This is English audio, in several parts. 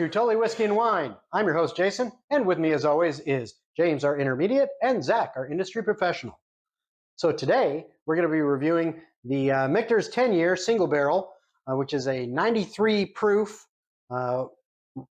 to Totally Whiskey and Wine. I'm your host, Jason, and with me as always is James, our intermediate, and Zach, our industry professional. So today, we're going to be reviewing the Michter's 10-year single barrel, which is a 93 proof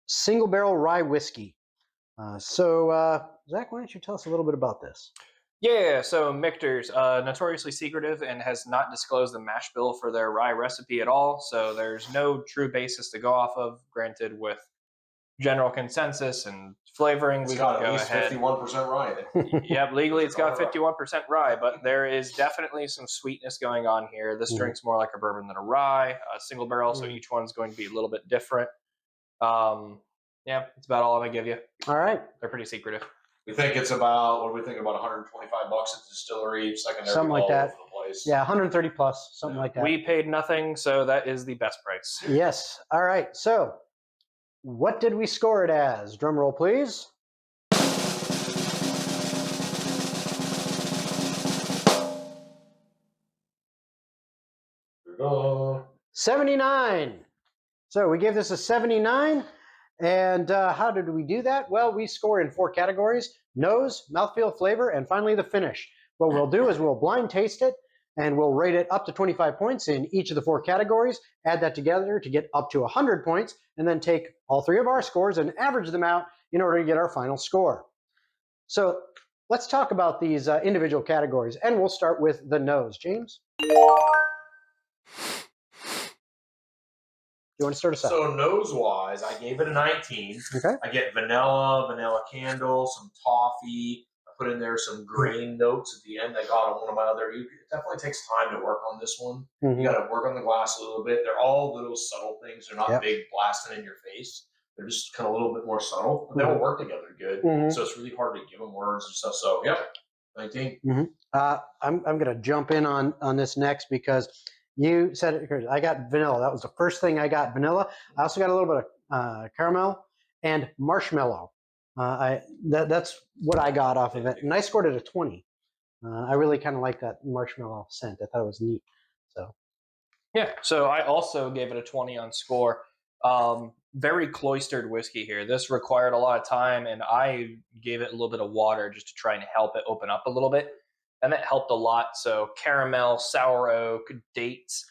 single barrel rye whiskey. Zach, why don't you tell us a little bit about this? Yeah, so Michter's notoriously secretive and has not disclosed the mash bill for their rye recipe at all. So there's no true basis to go off of. Granted, with general consensus and flavoring, It's we got can at go least ahead. 51% rye. Yep, legally it's got 51% rye, but there is definitely some sweetness going on here. This drink's more like a bourbon than a rye, a single barrel, so each one's going to be a little bit different. Yeah, that's about all I'm gonna give you. All right. They're pretty secretive. We think it's about, what do we think, about $125 at the distillery, secondary, Something like all that. over the place. Yeah, 130 plus, something like that. We paid nothing, so that is the best price. Yes. All right. So, what did we score it as? Drum roll, please. Ta-da. 79. So we gave this a 79. And how did we do that? Well, we score in 4 categories: nose, mouthfeel, flavor, and finally the finish. What we'll do is we'll blind taste it, and we'll rate it up to 25 points in each of the 4 categories, add that together to get up to 100 points, and then take all 3 of our scores and average them out in order to get our final score. So let's talk about these individual categories, and we'll start with the nose. James? You want to start us out? So nose-wise, I gave it a 19. Okay. I get vanilla candle, some toffee. I put in there some grain notes at the end. I got on one of my other. It definitely takes time to work on this one. Mm-hmm. You got to work on the glass a little bit. They're all little subtle things. They're not big blasting in your face. They're just kind of a little bit more subtle. But they all work together good. So it's really hard to give them words and stuff. So, 19. I'm going to jump in on this next because you said it. I got vanilla. That was the first thing I got, vanilla. I also got a little bit of caramel and marshmallow. That's what I got off of it, and I scored it a 20. I really kind of like that marshmallow scent. I thought it was neat. So I also gave it a 20 on score. Very cloistered whiskey here. This required a lot of time, and I gave it a little bit of water just to try and help it open up a little bit. And that helped a lot. So caramel, sour oak, dates,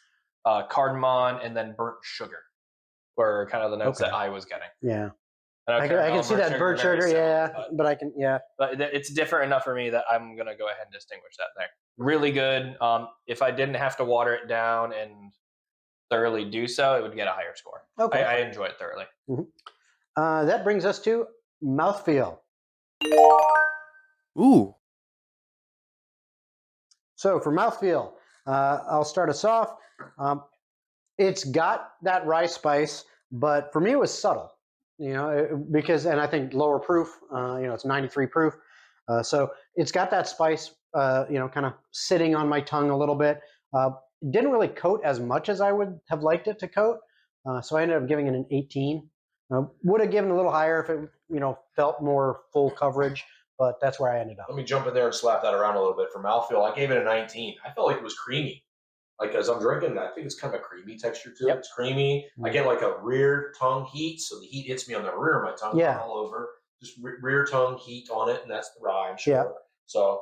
cardamom, and then burnt sugar were kind of the notes that I was getting. Yeah. I can see that burnt sugar, but I can, But it's different enough for me that I'm going to go ahead and distinguish that there. Really good. If I didn't have to water it down and thoroughly do so, it would get a higher score. Okay. I enjoy it thoroughly. Mm-hmm. That brings us to mouthfeel. Ooh. So for mouthfeel, I'll start us off. It's got that rye spice, but for me it was subtle, because, and I think lower proof, it's 93 proof. So it's got that spice, kind of sitting on my tongue a little bit. Didn't really coat as much as I would have liked it to coat. So I ended up giving it an 18. Would have given a little higher if it, felt more full coverage. But that's where I ended up. Let me jump in there and slap that around a little bit. For mouthfeel, I gave it a 19. I felt like it was creamy. Like as I'm drinking, I think it's kind of a creamy texture to it. It's creamy. I get like a rear tongue heat, so the heat hits me on the rear of my tongue, all over. Just rear tongue heat on it, and that's the rye, I'm sure. Yeah. So,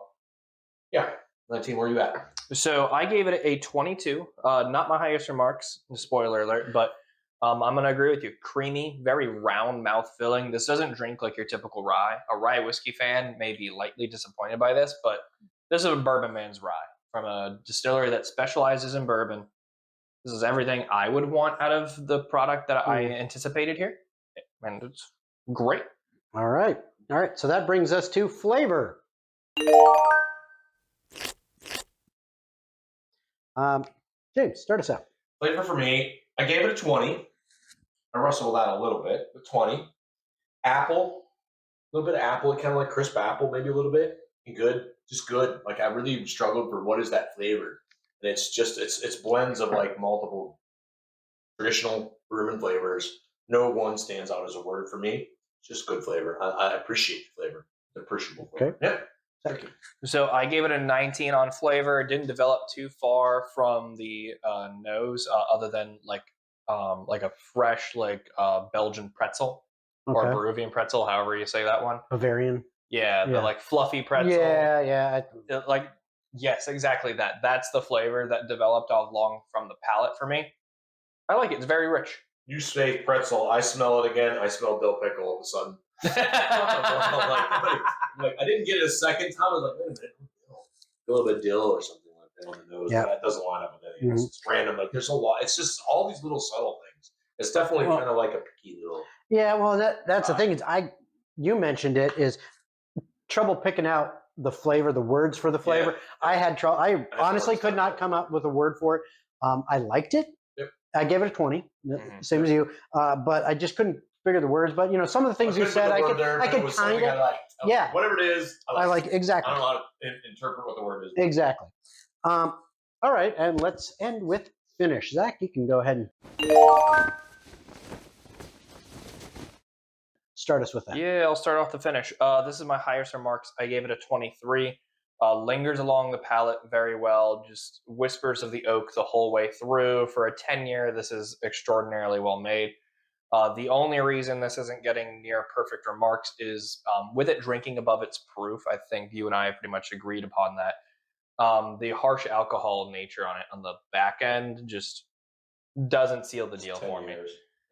19. Where are you at? So I gave it a 22. Not my highest remarks. Spoiler alert, but. I'm going to agree with you. Creamy, very round mouth filling. This doesn't drink like your typical rye. A rye whiskey fan may be lightly disappointed by this, but this is a bourbon man's rye from a distillery that specializes in bourbon. This is everything I would want out of the product that I anticipated here. And it's great. All right. So that brings us to flavor. James, start us out. Flavor for me, I gave it a 20. I rustled that a little bit, but 20. Apple, a little bit of apple, kind of like crisp apple, maybe a little bit. Good, just good. Like I really struggled for what is that flavor. And it's just, it's blends of like multiple traditional bourbon flavors. No one stands out as a word for me. It's just good flavor. I appreciate the flavor. The appreciable flavor. Okay. Yeah. Thank you. So I gave it a 19 on flavor. It didn't develop too far from the nose, other than like like a fresh Belgian pretzel or Okay. Peruvian pretzel, however you say that one. Bavarian. Yeah, the Yeah. like fluffy pretzel. Yeah. Like yes, exactly that. That's the flavor that developed along from the palate for me. I like it. It's very rich. You say pretzel, I smell it again. I smell dill pickle all of a sudden. Like, I didn't get it a second time. I was like, wait a minute, a little bit of dill or something like that on the nose. Yeah. But that doesn't line up with anything else. It's random. Like there's a lot. It's just all these little subtle things. It's definitely kind of like a picky little. Yeah, well, that's the thing is you mentioned it is trouble picking out the flavor, the words for the flavor. Yeah. I had trouble. I honestly could not come up with a word for it. I liked it. Yep. I gave it a 20, same as you. But I just couldn't figure the words. But some of the things you said, I could kind of. Yeah. Whatever it is, I like exactly. I don't know how to interpret what the word is. Exactly. All right, and let's end with finish. Zach, you can go ahead and start us with that. Yeah, I'll start off the finish. This is my highest remarks. I gave it a 23. Lingers along the palate very well. Just whispers of the oak the whole way through. For a 10-year, this is extraordinarily well made. The only reason this isn't getting near perfect remarks is with it drinking above its proof. I think you and I have pretty much agreed upon that. The harsh alcohol nature on it on the back end just doesn't seal the deal for me.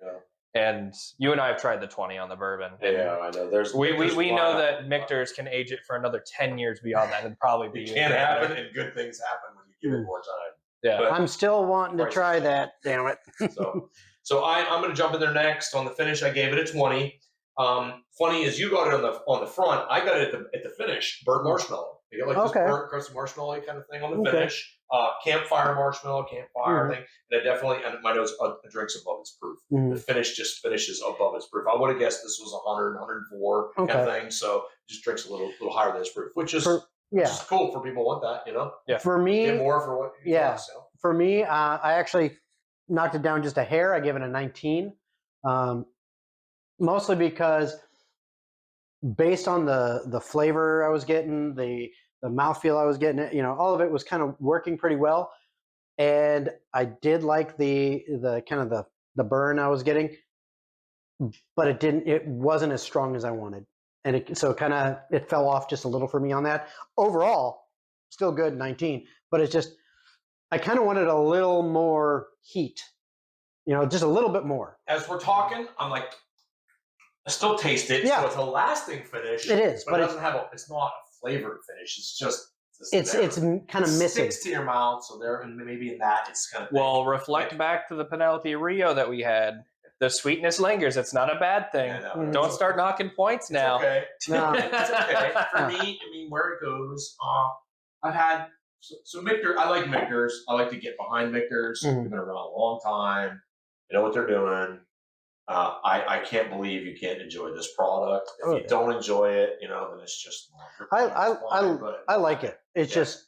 Yeah. And you and I have tried the 20 on the bourbon. Yeah, I know. We know that Michters can age it for another 10 years beyond that and probably be. It can happen, and good things happen when you give it more time. Yeah, but I'm still wanting to try that. Damn it! So I'm going to jump in there next on the finish. I gave it a 20. Funny is you got it on the front. I got it at the finish. Burnt marshmallow. You got like this burnt crusty marshmallow kind of thing on the finish. Campfire marshmallow, campfire thing. And my nose drinks above its proof. The finish just finishes above its proof. I would have guessed this was 100, 104 kind of thing. So just drinks a little higher than its proof, which is cool for people who want that, Yeah. For me, get more for what you want, so. For me, I actually knocked it down just a hair. I gave it a 19. Mostly because based on the flavor I was getting, the mouthfeel I was getting, all of it was kind of working pretty well. And I did like the kind of the burn I was getting, but it wasn't as strong as I wanted. And it fell off just a little for me on that. Overall, still good, 19, but it's just, I kind of wanted a little more heat, just a little bit more. As we're talking, I'm like, I still taste it. Yeah. So it's a lasting finish. It is, but it doesn't it's not a flavored finish. It's just, it's kind of missing. It sticks to your mouth. So and maybe in that it's kind of. Well, reflect back to the Penelope Rio that we had. The sweetness lingers. It's not a bad thing. Yeah, no, Don't start knocking points now. Okay. No. It's okay. For me, where it goes, I've had, so Michter, I like Michters. I like to get behind Michters. They've been around a long time. They know what they're doing. I can't believe you can't enjoy this product. If you don't enjoy it, then it's just. I like it. It's just.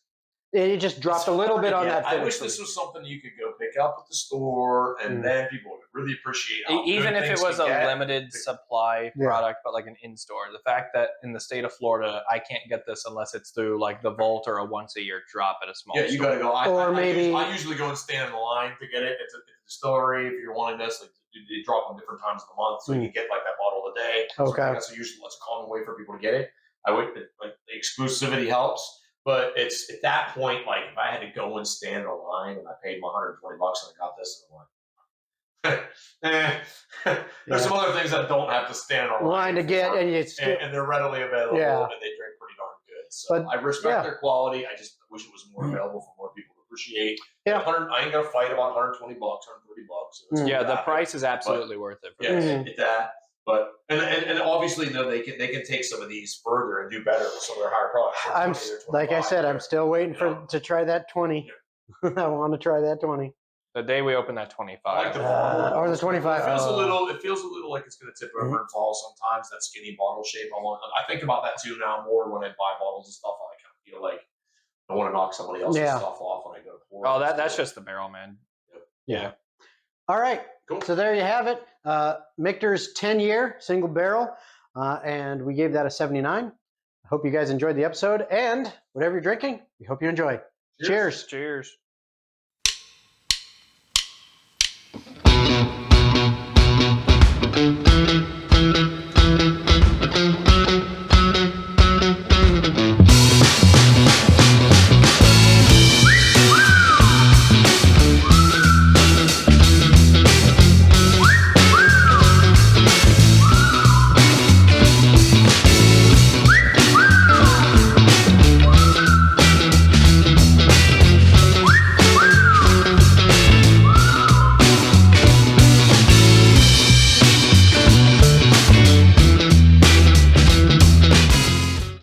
It just dropped a little bit on that. I wish this was something you could go pick up at the store, and then people would really appreciate it. Even if it was a limited supply product, but like an in-store. The fact that in the state of Florida, I can't get this unless it's through like the Vault or a once-a-year drop at a small store. Yeah, you got to go. I usually go and stand in the line to get it. It's a distillery. If you're wanting this, they drop them different times of the month, so you can get like that bottle a day. Okay. So usually that's a common way for people to get it. The exclusivity helps. But it's at that point, like if I had to go and stand in a line and I paid my $120 and I got this, and I'm like, there's some other things that don't have to stand in a line to get, and they're readily available, and they drink pretty darn good. So I respect their quality. I just wish it was more available for more people to appreciate. Yeah, I ain't gonna fight about $120, $130. So the price is absolutely worth it. At that. But and obviously they can take some of these further and do better with some of their higher products. I'm still waiting to try that 20. Yeah. I want to try that 20. The day we open that 25, or the 25. It feels a little like it's going to tip over and fall sometimes. That skinny bottle shape. I think about that too now more when I buy bottles and stuff. I kind of feel like I want to knock somebody else's stuff off when I go to pour. Oh, that's just the barrel, man. Yeah. All right. Cool. So there you have it. Michter's 10-year single barrel, and we gave that a 79. I hope you guys enjoyed the episode, and whatever you're drinking, we hope you enjoy. Cheers. Cheers.